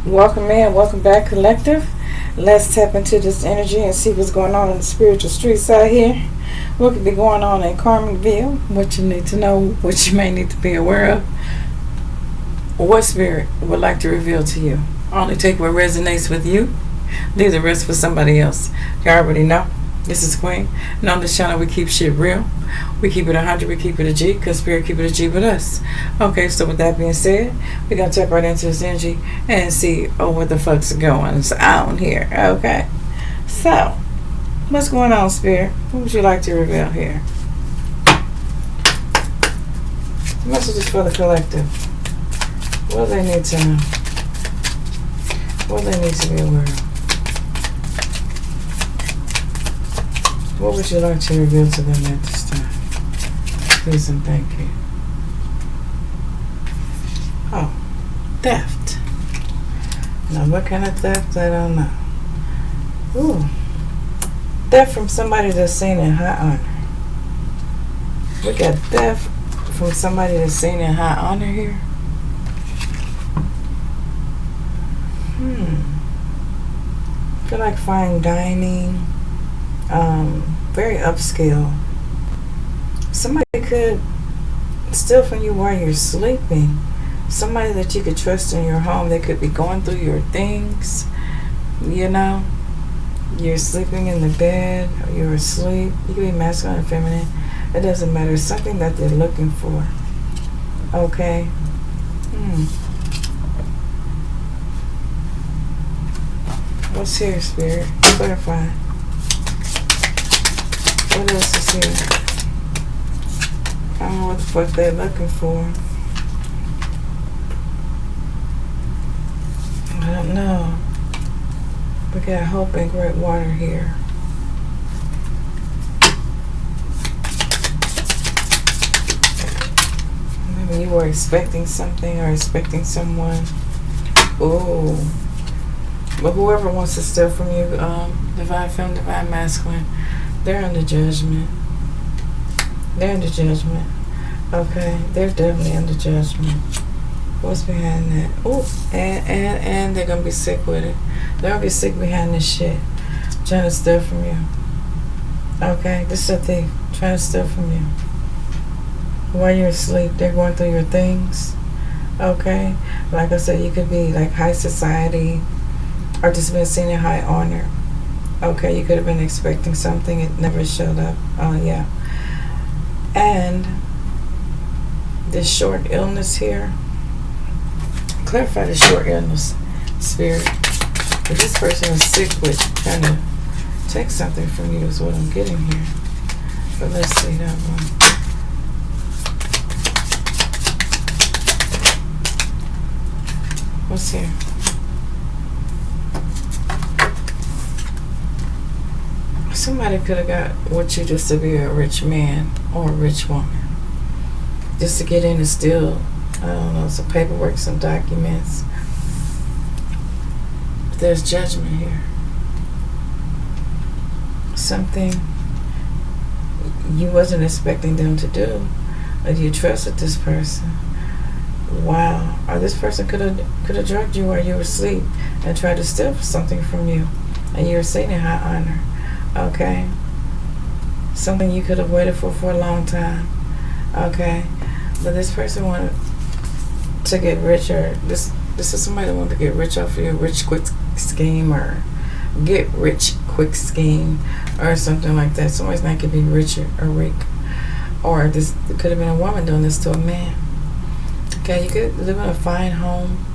Welcome in, welcome back, collective. Let's tap into this energy and see what's going on in the spiritual streets out here. What could be going on in Karmicville, what you need to know, what you may need to be aware of, what spirit would like to reveal to you. Only take what resonates with you, leave the rest for somebody else. You already know. This is Queen, and on this channel we keep shit real. We keep it 100, we keep it a G, because Spirit keep it a G with us. Okay, so with that being said, we're going to tap right into this energy and see, what the fuck's going on here. Okay, so, what's going on, Spirit? What would you like to reveal here? Messages for the collective. What do they need to know? What do they need to be aware of? What would you like to reveal to them at this time? Please and thank you. Oh, theft. Now, what kind of theft? I don't know. Ooh. Theft from somebody that's seen in high honor. We got theft from somebody that's seen in high honor here. I feel like fine dining. Very upscale. Somebody could steal from you while you're sleeping. Somebody that you could trust in your home. They could be going through your things. You know, you're sleeping in the bed, or you're asleep. You could be masculine or feminine. It doesn't matter. It's something that they're looking for. Okay. What's here, Spirit? Clarify. What else is here? I don't know what the fuck they're looking for. I don't know. We got hope and great water here. Maybe you were expecting something or expecting someone. Ooh. But whoever wants to steal from you, divine feminine, divine masculine, they're under judgment. They're under judgment. Okay, they're definitely under judgment. What's behind that? Oh, and they're gonna be sick with it. They're gonna be sick behind this shit, trying to steal from you. Okay, this is a thief trying to steal from you. While you're asleep, they're going through your things. Okay, like I said, you could be like high society, or just been seen in high honor. Okay, you could have been expecting something, it never showed up. Oh, yeah. And this short illness here, clarify the short illness, Spirit. If this person is sick with trying to take something from you is what I'm getting here. But let's see that one. What's here? Somebody could have got what you just to be a rich man or a rich woman. Just to get in and steal, I don't know, some paperwork, some documents. But there's judgment here. Something you wasn't expecting them to do. But you trusted this person. Wow. Or this person could have drugged you while you were asleep and tried to steal something from you. And you were seen in high honor. Okay, something you could have waited for a long time. Okay, but this person wanted to get richer. This is somebody that wanted to get rich off of your rich quick scheme, or get rich quick scheme, or something like that. Somebody's not gonna be richer or rich, or this could have been a woman doing this to a man. Okay, you could live in a fine home.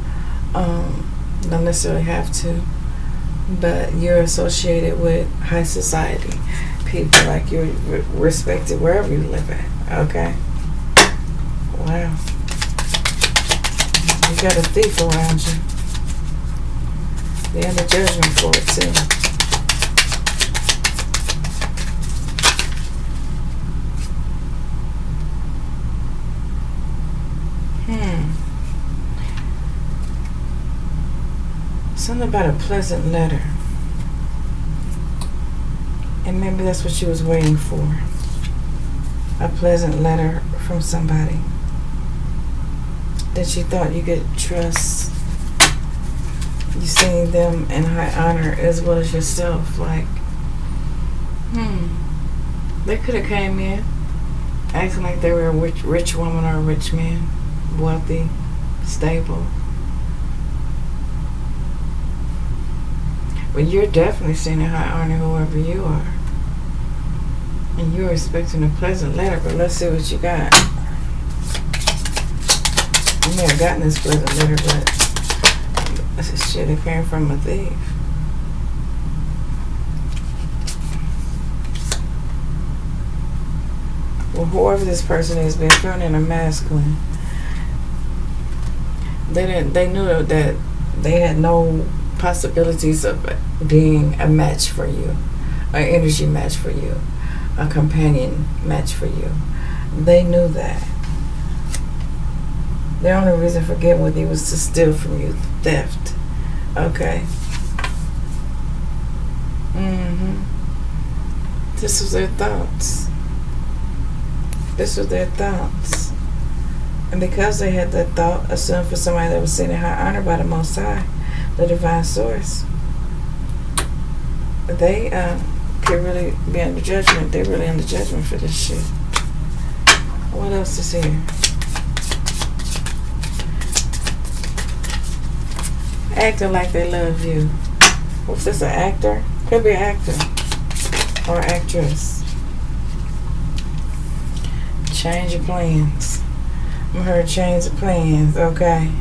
Don't necessarily have to. But you're associated with high society people, like you're respected wherever you live at. Okay. Wow. You got a thief around you. They're under judgment for it too. Something about a pleasant letter. And maybe that's what she was waiting for. A pleasant letter from somebody that you thought you could trust. You seeing them in high honor as well as yourself. Like, they could have came in acting like they were a rich woman or a rich man, wealthy, stable. But you're definitely seeing in high honor whoever you are. And you're expecting a pleasant letter, but let's see what you got. You may have gotten this pleasant letter, but this shit, it came from a thief. Well, whoever this person is, being feminine or masculine, they knew that they had no possibilities of being a match for you, an energy match for you, a companion match for you. They knew that. The only reason for getting with you was to steal from you, theft. Okay. This was their thoughts. This was their thoughts. And because they had that thought, assumed for somebody that was sitting in high honor by the Most High, the divine source, they could really be under judgment. They're really under judgment for this shit. What else is here? Acting like they love you. What's this, an actor? Could be an actor or actress. Change your plans. I heard change of plans. Okay.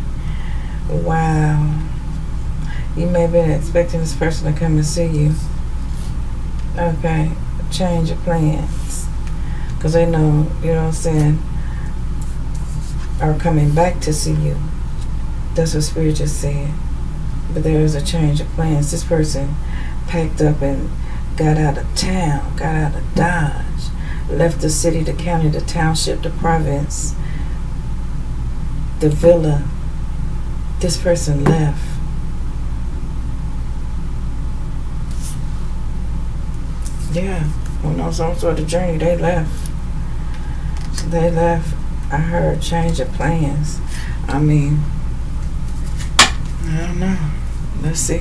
Wow. You may have been expecting this person to come and see you. Okay. Change your plans. Because they know, you know what I'm saying, are coming back to see you. That's what Spirit just said. But there is a change of plans. This person packed up and got out of town, got out of Dodge, left the city, the county, the township, the province, the villa. This person left. Yeah, on some sort of journey, they left. They left. I heard change of plans. I mean, I don't know. Let's see.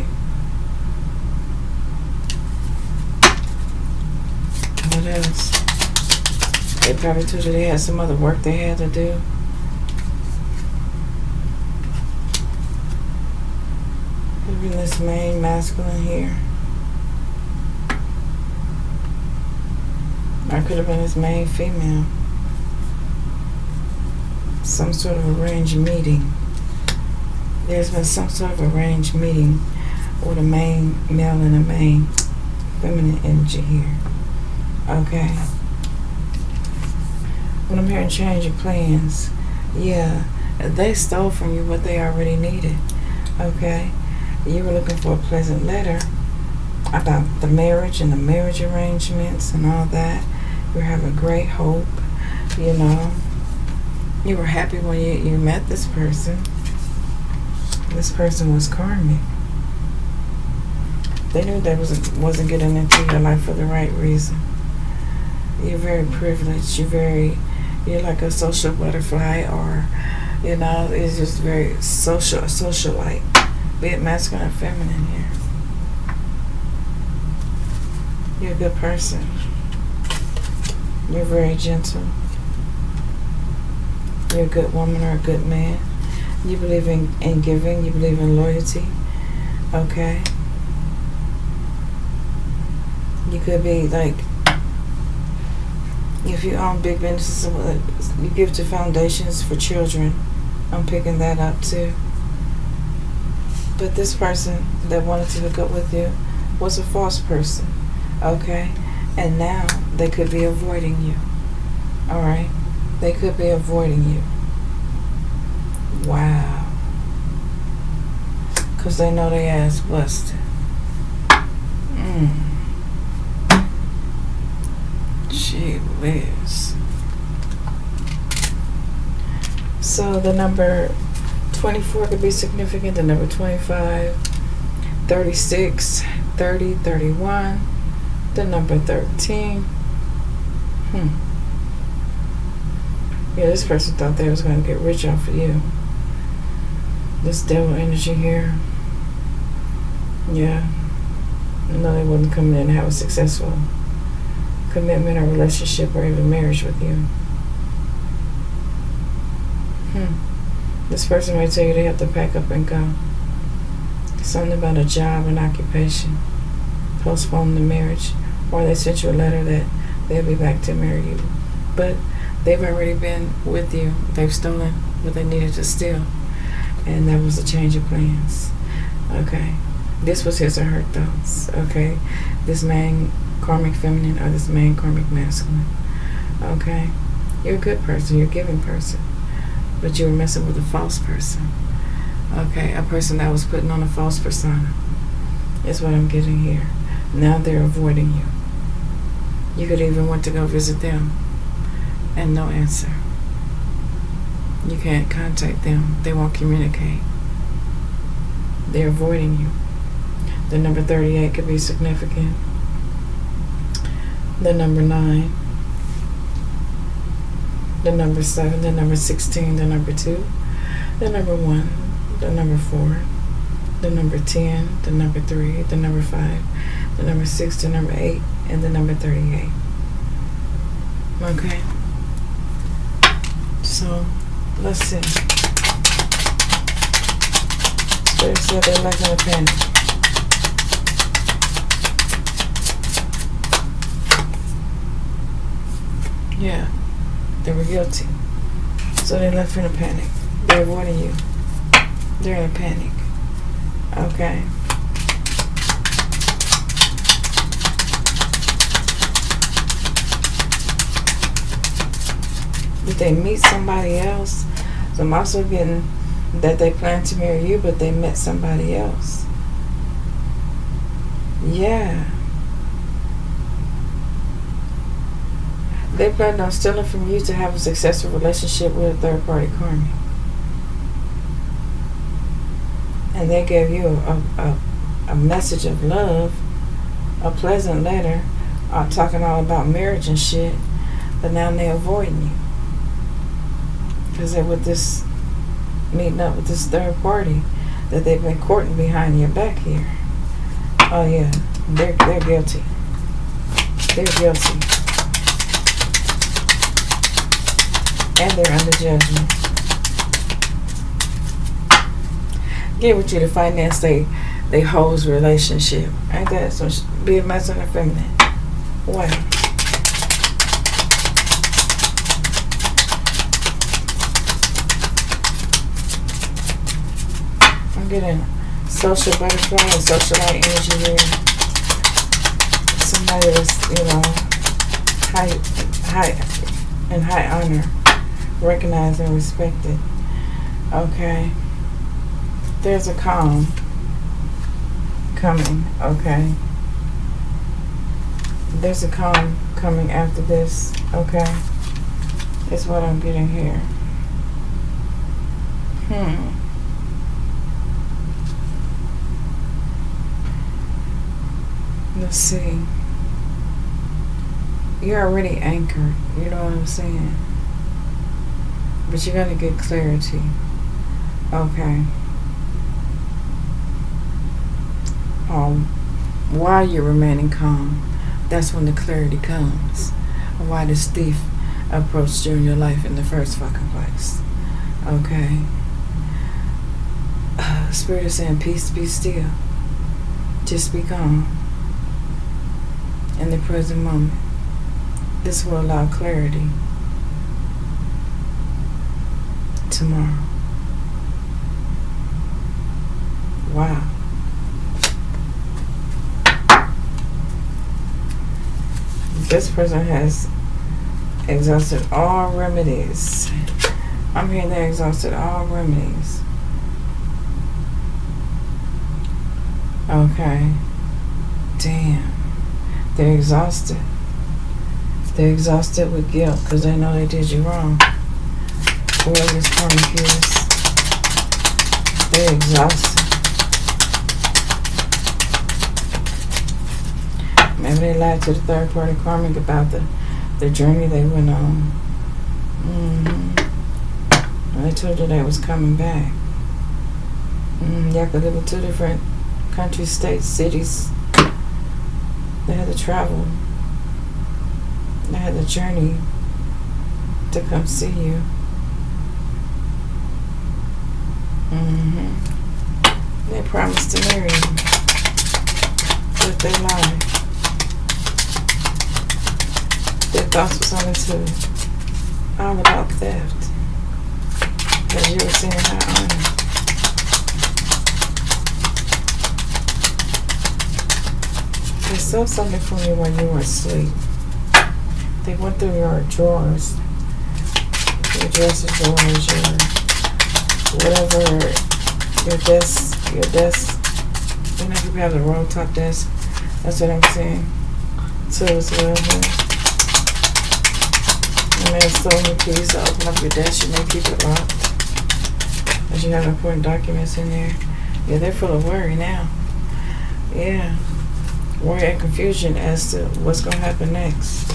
What else? They probably told you they had some other work they had to do. Even this main masculine here. Or could have been his main female. Some sort of arranged meeting. There's been some sort of arranged meeting with a main male and a main feminine energy here. Okay. When I'm hearing change of plans, yeah, they stole from you what they already needed. Okay. You were looking for a pleasant letter about the marriage and the marriage arrangements and all that. You were having great hope, you know. You were happy when you met this person. This person was karmic. They knew they wasn't getting into your life for the right reason. You're very privileged. You're like a social butterfly, or you know, it's just very socialite. Be it masculine or feminine here. You're a good person. You're very gentle. You're a good woman or a good man. You believe in giving. You believe in loyalty. Okay. You could be like, if you own big businesses, you give to foundations for children. I'm picking that up too. But this person that wanted to hook up with you was a false person. Okay? And now they could be avoiding you. Alright? They could be avoiding you. Wow. Because they know they ass busted. Gee whiz. So the number 24 could be significant. The number 25, 36, 30, 31. The number 13. Yeah, this person thought they was going to get rich off of you. This devil energy here. Yeah. No, they wouldn't come in and have a successful commitment or relationship or even marriage with you. This person may tell you they have to pack up and go. Something about a job and occupation. Postpone the marriage. Or they sent you a letter that they'll be back to marry you. But they've already been with you. They've stolen what they needed to steal. And that was a change of plans. Okay. This was his or her thoughts. Okay. This man, karmic feminine, or this man, karmic masculine. Okay. You're a good person. You're a giving person. But you were messing with a false person. Okay. A person that was putting on a false persona. Is what I'm getting here. Now they're avoiding you. You could even want to go visit them. And no answer. You can't contact them. They won't communicate. They're avoiding you. The number 38 could be significant. The number 9. The number 7. The number 16. The number 2. The number 1. The number 4. The number 10. The number 3. The number 5. The number 6. The number 8. And the number 38. Okay. So, let's see. Spirit said they're like in a panic. Yeah, they were guilty. So they left in a panic. They're avoiding you. They're in a panic. Okay. Did they meet somebody else? So I'm also getting that they plan to marry you, but they met somebody else. Yeah. They planned on stealing from you to have a successful relationship with a third-party karmic. And they gave you a message of love, a pleasant letter, talking all about marriage and shit, but now they're avoiding you. Because they're with this, meeting up with this third party that they've been courting behind your back here. Oh yeah, they're guilty. They're guilty. And they're under judgment. Get with you to finance they hoes relationship. Ain't that so? Be a masculine or feminine. Wow. I'm getting social butterfly and socialite energy here. Somebody that's, high honor, recognized and respected. Okay. There's a calm coming. Okay. There's a calm coming after this. Okay. Is what I'm getting here. Let's see. You're already anchored. You know what I'm saying? But you gotta get clarity. Okay. While you're remaining calm, that's when the clarity comes. Why this thief approached you in your life in the first fucking place. Okay. Spirit is saying, peace, be still. Just be calm. In the present moment. This will allow clarity tomorrow. Wow. This person has exhausted all remedies. I'm hearing they exhausted all remedies. Okay. Damn. They're exhausted. They're exhausted with guilt because they know they did you wrong. Whoever this karmic is, they're exhausted. Maybe they lied to the third party karmic about the journey they went on. And they told you they was coming back. Y'all could live in two different countries, states, cities. They had to travel. They had to journey to come see you. They promised to marry you, but they lied. Their thoughts was only all about theft, because you were seeing her honor. They stole something from you when you were asleep. They went through your drawers, your dresser drawers, your whatever, your desk. You know, people have the roll top desk. That's what I'm saying. So as well. And they stole your keys to open up your desk. You may keep it locked, as you have important documents in there. Yeah, they're full of worry now. Yeah. Worry and confusion as to what's going to happen next.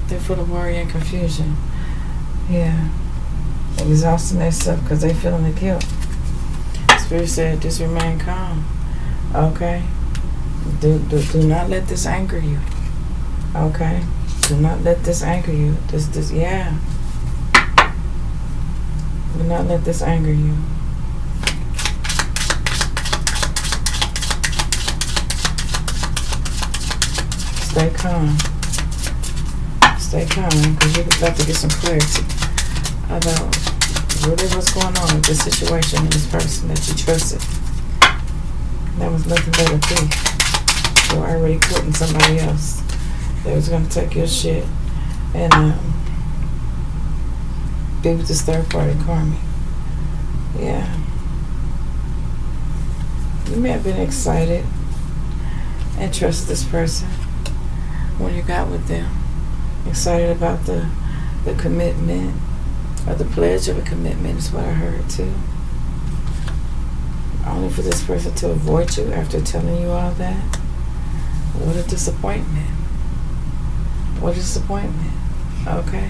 They're full of worry and confusion. Yeah. Exhausting themselves because they feeling the guilt. Spirit said, just remain calm. Okay? Do not let this anger you. Okay? Do not let this anger you. Yeah. Do not let this anger you. Stay calm. Stay calm, because you're about to get some clarity about really what's going on with this situation and this person that you trusted. That was nothing but a thief. You were already courting somebody else that was going to take your shit and be with this third party karmic. Yeah. You may have been excited and trusted this person when you got with them. Excited about the commitment, or the pledge of a commitment is what I heard too. Only for this person to avoid you after telling you all that. What a disappointment. What a disappointment. Okay.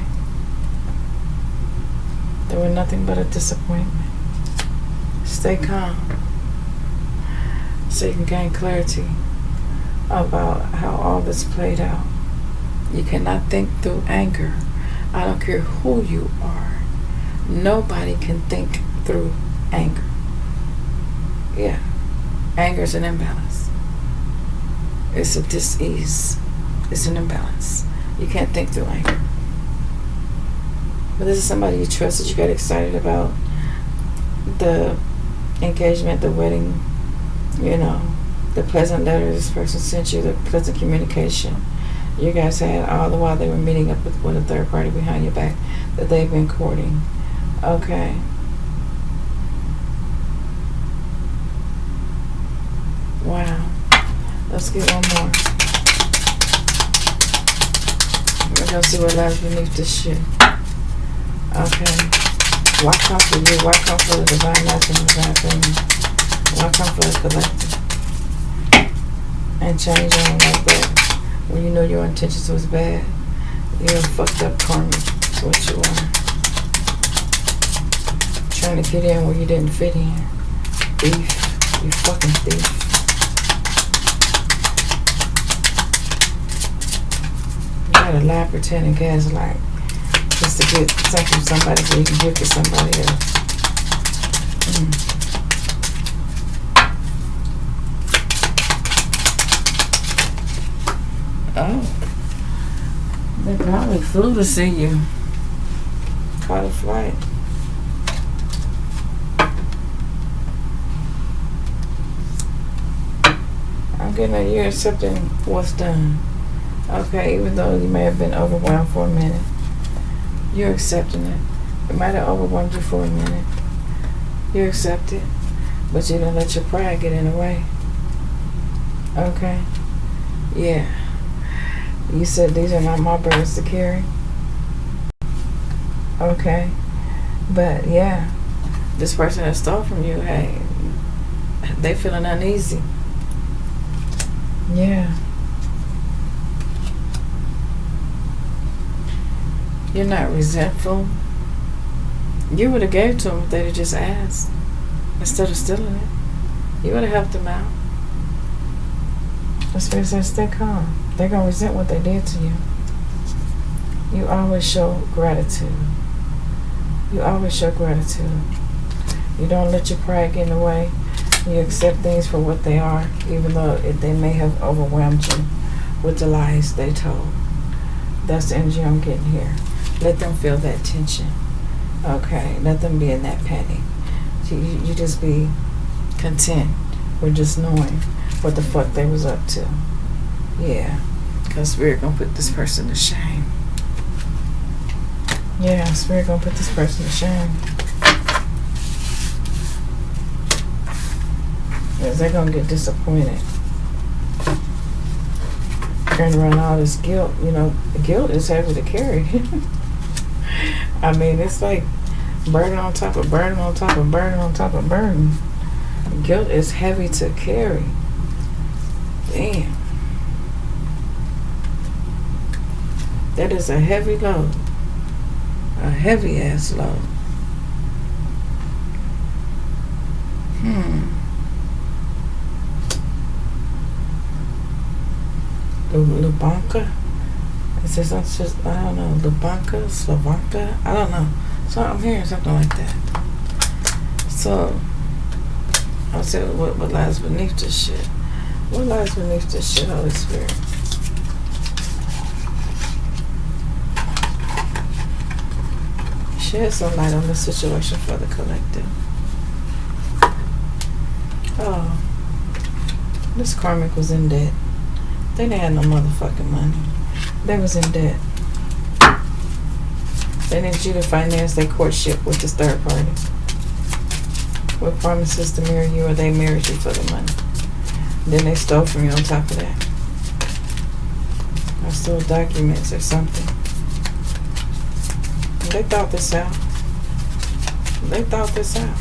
They were nothing but a disappointment. Stay calm so you can gain clarity about how all this played out. You cannot think through anger. I don't care who you are. Nobody can think through anger. Yeah. Anger is an imbalance. It's a dis-ease. It's an imbalance. You can't think through anger. But this is somebody you trusted. You got excited about the engagement, the wedding, you know, the pleasant letter this person sent you, the pleasant communication you guys had all the while they were meeting up with a third party behind your back that they've been courting. Okay. Wow. Let's get one more. We're going to see what lies beneath this shit. Okay. Why come for you? Why come for the divine masculine, divine feminine? Why come for the collective? And change on like that. When you know your intentions was bad, you're a fucked up karmic. That's what you are. Trying to fit in where you didn't fit in. Thief. You fucking thief. You gotta lie, pretend, and gaslight just to get something from somebody so you can give to somebody else. Oh. They probably flew to see you. Caught a flight. I'm getting that you're accepting what's done. Okay, even though you may have been overwhelmed for a minute, you're accepting it. It might have overwhelmed you for a minute. You accept it, but you don't let your pride get in the way. Okay? Yeah. You said these are not my birds to carry. Okay. But yeah, this person that stole from you, hey, they feeling uneasy. Yeah. You're not resentful. You would have gave to them if they'd have just asked. instead of stealing it. You would have helped them out. The spirit says stay calm. They're going to resent what they did to you. You always show gratitude. You always show gratitude. You don't let your pride get in the way. You accept things for what they are, even though they may have overwhelmed you with the lies they told. That's the energy I'm getting here. Let them feel that tension. Okay, let them be in that panic. You just be content with just knowing what the fuck they was up to. Yeah, because Spirit gonna put this person to shame. Yeah, Spirit gonna put this person to shame. Because they're gonna get disappointed. Turn around all this guilt. You know, guilt is heavy to carry. I mean, it's like burden on top of burden on top of burden on top of burden. Guilt is heavy to carry. Damn. That is a heavy load. A heavy ass load. Lubanka? Is this just, I don't know, Lubanka, Slavanka? I don't know. So I'm hearing something like that. So, I'll say what lies beneath this shit. What lies beneath this shit, Holy Spirit? Shed some light on this situation for the collective. Oh, this karmic was in debt. They didn't have no motherfucking money. They was in debt. They needed you to finance their courtship with this third party. With promises to marry you, or they married you for the money. Then they stole from you on top of that. Or stole documents or something. And they thought this out. They thought this out.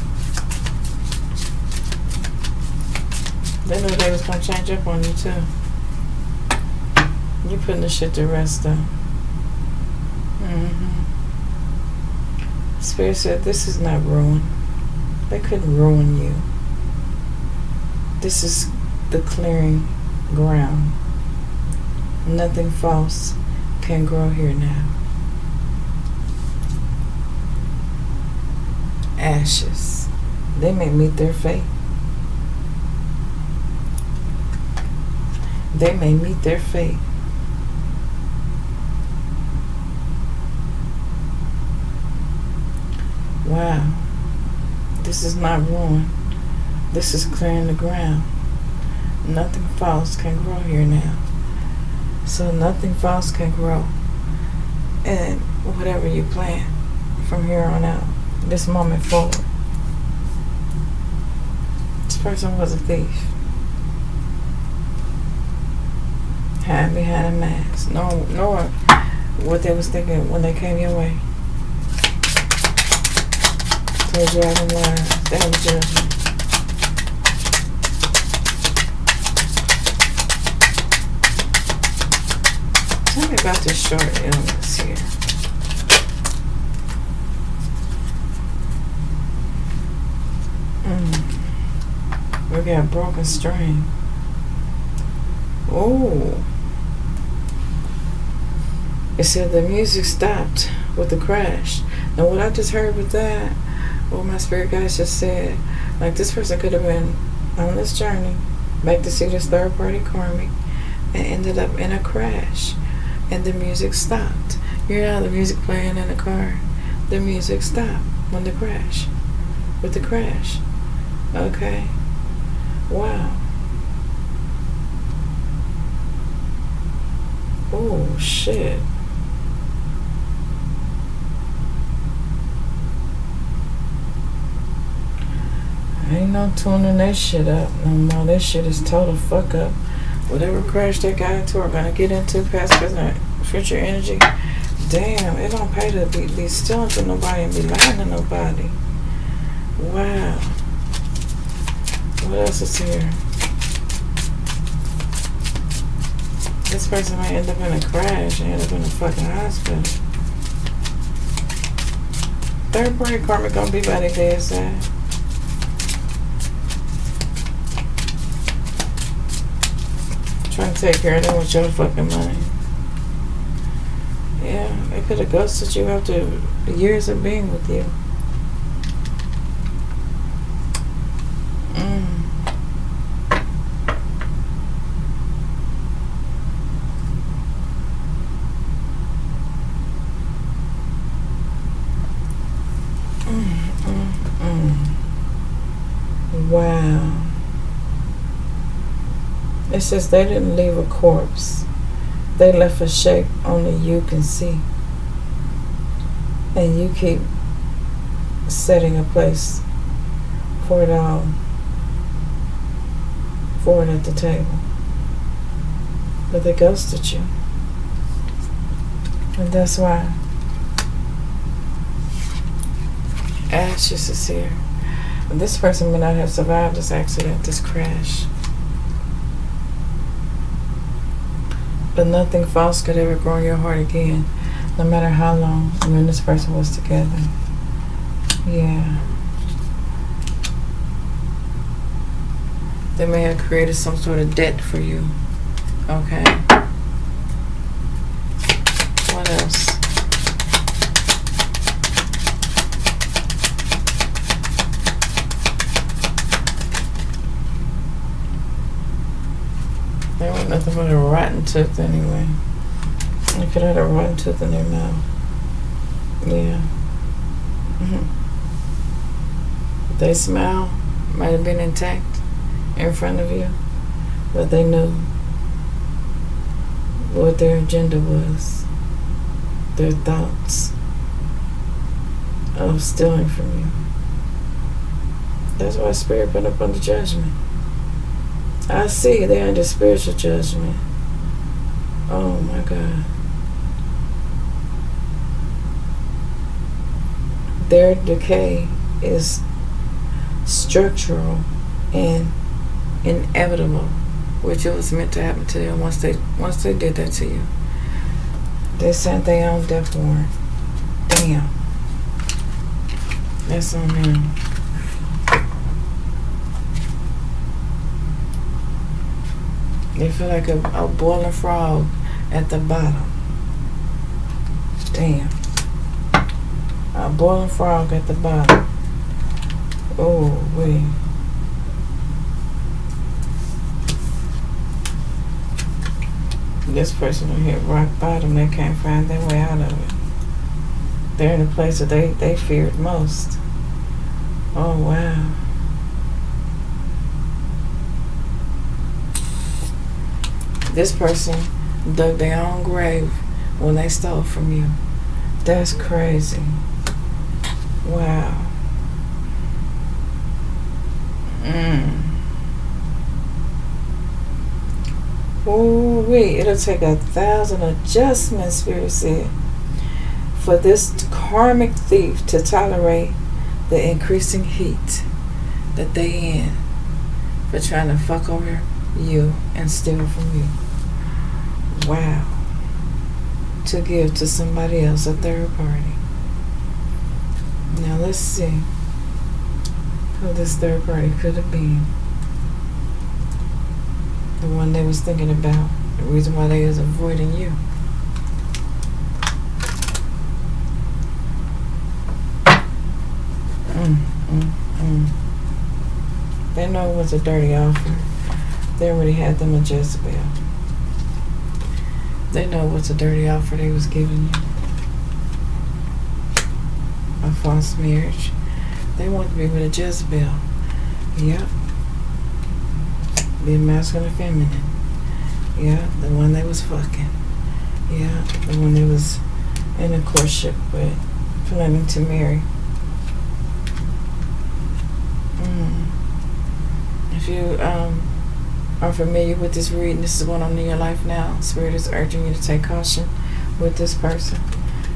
They knew they was going to change up on you too. You putting the shit to rest though. Spirit said this is not ruin. They couldn't ruin you. This is the clearing ground. Nothing false can grow here now. Ashes. They may meet their fate. They may meet their fate. Wow. This is not ruin. This is clearing the ground. Nothing false can grow here now. So nothing false can grow. And whatever you plant from here on out, this moment forward. This person was a thief. Hiding behind a mask. Knowing what they was thinking when they came your way. Told you all them lies. They have judgment. Tell me about this short illness here. We got a broken string. Oh. It said the music stopped with the crash. Now what I just heard with that, what my spirit guys just said, like this person could have been on this journey back to see this third party karmic and ended up in a crash. And the music stopped. You know the music playing in the car? The music stopped when the crash. With the crash. Okay. Wow. Oh shit. Ain't no tuning that shit up no more. That shit is total fuck up. Whatever crash they got into or gonna get into, past, present, future energy. Damn, it don't pay to be stealing to nobody and be lying to nobody. Wow. What else is here? This person might end up in a crash and end up in a fucking hospital. Third party karma gonna be by their bedside. take care of them with your fucking money. Yeah, they could have ghosted you after years of being with you. Wow. It says they didn't leave a corpse. They left a shape only you can see. And you keep setting a place for it all. For it at the table. But they ghosted you. And that's why ashes is here. This person may not have survived this accident, this crash. But nothing false could ever grow in your heart again, no matter how long you and this person was together. Yeah. They may have created some sort of debt for you. Okay. What else? They want nothing but a rotten tooth anyway. They could have a rotten tooth in their mouth. Yeah. They smile might have been intact in front of you, but they knew what their agenda was, their thoughts of stealing from you. That's why Spirit put up under judgment. I see they're under spiritual judgment. Oh my God. Their decay is structural and inevitable, which it was meant to happen to them once they did that to you. They sent their own death warrant. Damn. That's on them. They feel like a boiling frog at the bottom. Damn. A boiling frog at the bottom. Oh, wait. This person will hit rock bottom. They can't find their way out of it. They're in a place that they feared most. Oh, wow. This person dug their own grave when they stole from you. That's crazy. Wow. Oh, wait. It'll take 1,000 adjustments, Spirit said, for this karmic thief to tolerate the increasing heat that they in for trying to fuck over you and steal from you. Wow. To give to somebody else, a third party. Now let's see who this third party could have been. The one they was thinking about. The reason why they was avoiding you. They know it was a dirty offer. They already had them a Jezebel. They know what's a dirty offer they was giving you. A false marriage. They want to be with a Jezebel. Yep. Being masculine and feminine. Yeah, the one they was fucking. Yeah, the one they was in a courtship with, planning to marry. If you are familiar with this reading, this is going on in your life now. Spirit is urging you to take caution with this person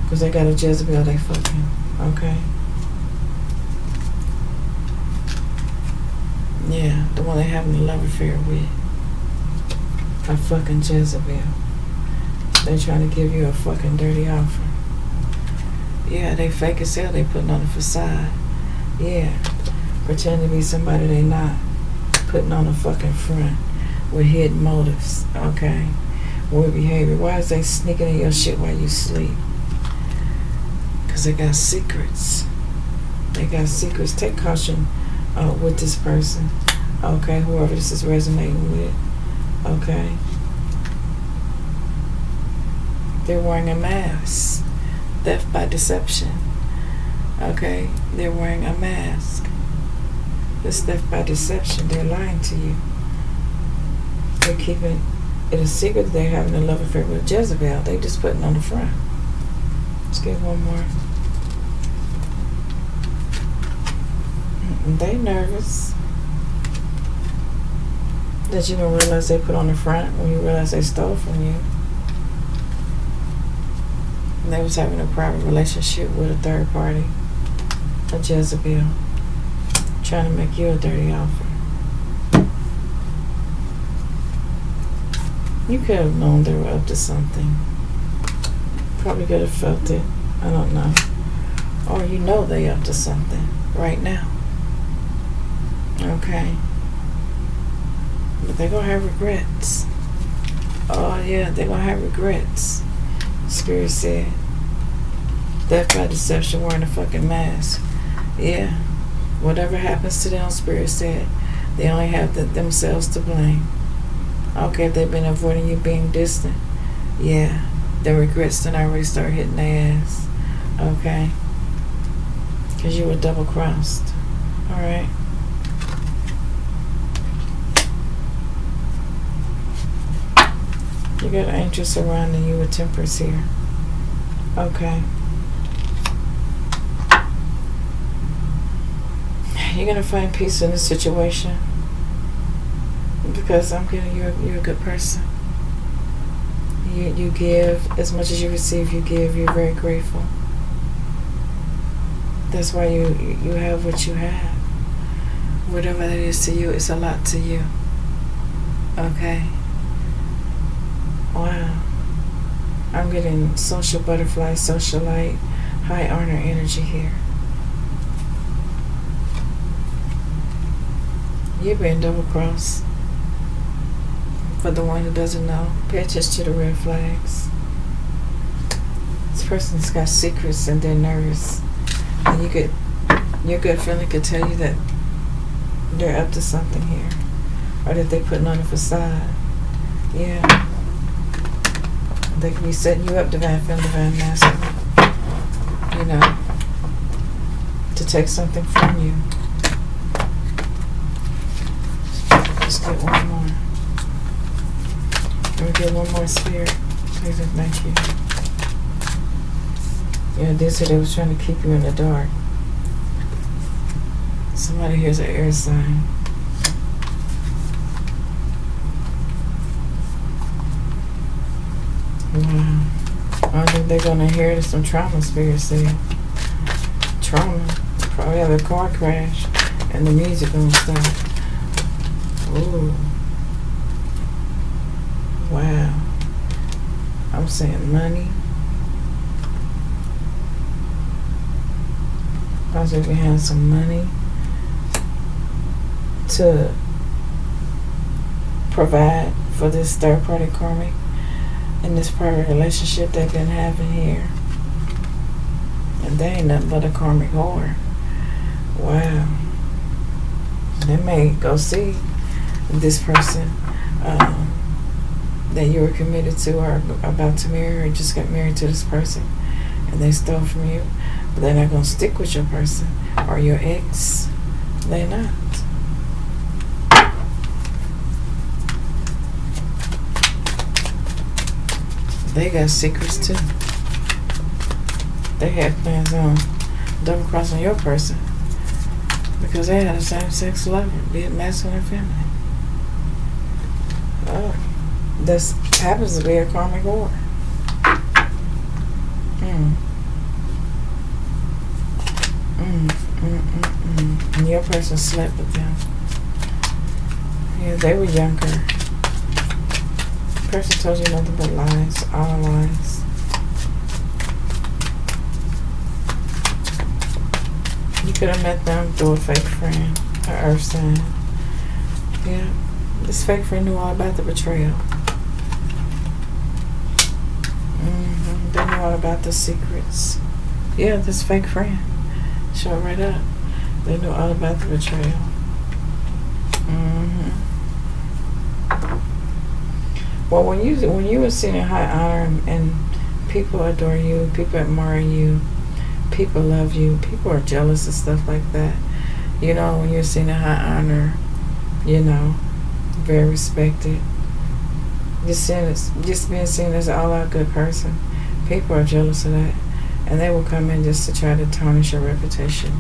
because they got a Jezebel they fucking. Okay? Yeah, the one they having a love affair with. A fucking Jezebel. They trying to give you a fucking dirty offer. Yeah, they fake as hell. They putting on a facade. Yeah, pretend to be somebody they not. Putting on a fucking front. with hidden motives, okay? Weird behavior. Why is they sneaking in your shit while you sleep? Because they got secrets. They got secrets. Take caution with this person, okay? Whoever this is resonating with, okay? They're wearing a mask. Theft by deception, okay? They're wearing a mask. This theft by deception. They're lying to you. They're keeping it a secret that they're having a love affair with Jezebel. They just putting on the front. Let's get one more. They nervous that you don't realize they put on the front when you realize they stole from you. And they was having a private relationship with a third party, a Jezebel, trying to make you a dirty offer. You could have known they were up to something. Probably could have felt it. I don't know. Or you know they up to something right now. Okay. But they're going to have regrets. Oh, yeah, they're going to have regrets. Spirit said. Death by deception, wearing a fucking mask. Yeah. Whatever happens to them, Spirit said, they only have themselves to blame. Okay, if they've been avoiding you being distant, yeah, the regrets then already start hitting their ass. Okay? Because you were double-crossed. Alright? You got an angel surrounding you with temperance here. Okay. You're going to find peace in this situation. Because I'm getting you're a good person. You give as much as you receive. You give. You're very grateful. That's why you have what you have. Whatever that is to you, it's a lot to you. Okay. Wow. I'm getting social butterfly, socialite, high honor energy here. You're being double crossed. For the one who doesn't know, pay attention to the red flags. This person's got secrets and they're nervous. And your gut feeling could tell you that they're up to something here. Or that they're putting on a facade. Yeah. They could be setting you up, divine feminine, divine masculine. You know, to take something from you. Let's get one more. Let me get one more, Spirit. Please and thank you. Yeah, they said they was trying to keep you in the dark. Somebody here's an air sign. Wow. I don't think they're gonna inherit some trauma, Spirit said. Trauma. Probably have a car crash and the music gonna stop. Ooh. Wow. I'm saying money. I was if you had some money to provide for this third party karmic in this private relationship they've been having here. And they ain't nothing but a karmic whore. Wow. They may go see this person that you were committed to or about to marry or just got married to this person and they stole from you, but they're not going to stick with your person or your ex. They're not. They got secrets too. They had plans on double crossing your person because they had a same sex lover, be it masculine or feminine. Oh. This happens to be a karmic whore. And your person slept with them. Yeah, they were younger. The person told you nothing but lies, all lies. You could have met them through a fake friend, an earth sign. Yeah. This fake friend knew all about the betrayal. They knew all about the secrets. Yeah, this fake friend. Show right up. They knew all about the betrayal. Well, when you were seen in high honor and people adore you, people admire you, people love you, people are jealous and stuff like that. You know, when you're seen in high honor, you know, very respected. Just being seen as an all-out good person. People are jealous of that, and they will come in just to try to tarnish your reputation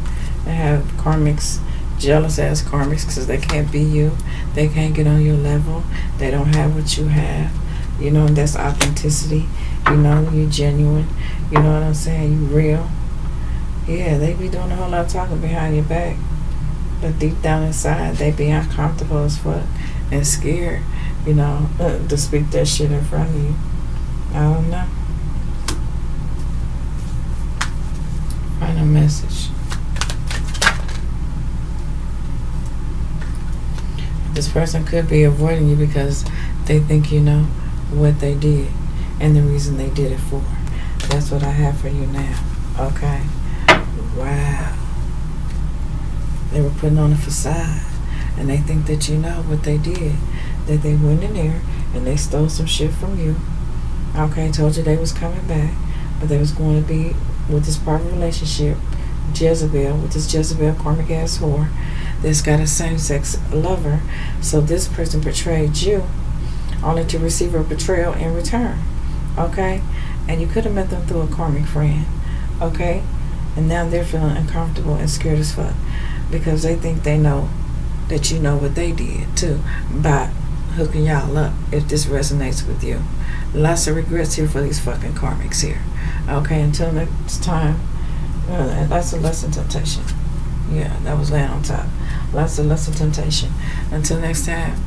and have karmics, jealous ass karmics, because they can't be you, they can't get on your level, they don't have what you have. You know, that's authenticity. You know, you genuine. You know what I'm saying? You real. Yeah, they be doing a whole lot of talking behind your back, but deep down inside, they be uncomfortable as fuck and scared. You know, to speak that shit in front of you. I don't know. Final message. This person could be avoiding you because they think you know what they did and the reason they did it for. That's what I have for you now. Okay? Wow. They were putting on a facade and they think that you know what they did. That they went in there and they stole some shit from you. Okay, told you they was coming back, but they was going to be with this private relationship, Jezebel, with this Jezebel karmic ass whore that's got a same-sex lover. So this person betrayed you only to receive a betrayal in return. Okay? And you could have met them through a karmic friend. Okay? And now they're feeling uncomfortable and scared as fuck because they think they know that you know what they did too by hooking y'all up. If this resonates with you, lots of regrets here for these fucking karmics here. Okay, until next time. And that's a lesson temptation. Yeah, that was laying on top. Lots of lesson temptation. Until next time,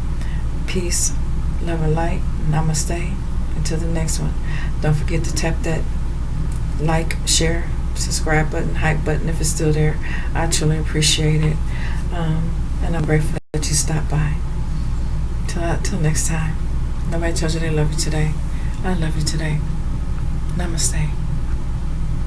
peace, love and light. Namaste. Until the next one, don't forget to tap that like, share, subscribe button, hype button if it's still there. I truly appreciate it, and I'm grateful that you stopped by. Till next time. Nobody told you they love you today. I love you today. Namaste.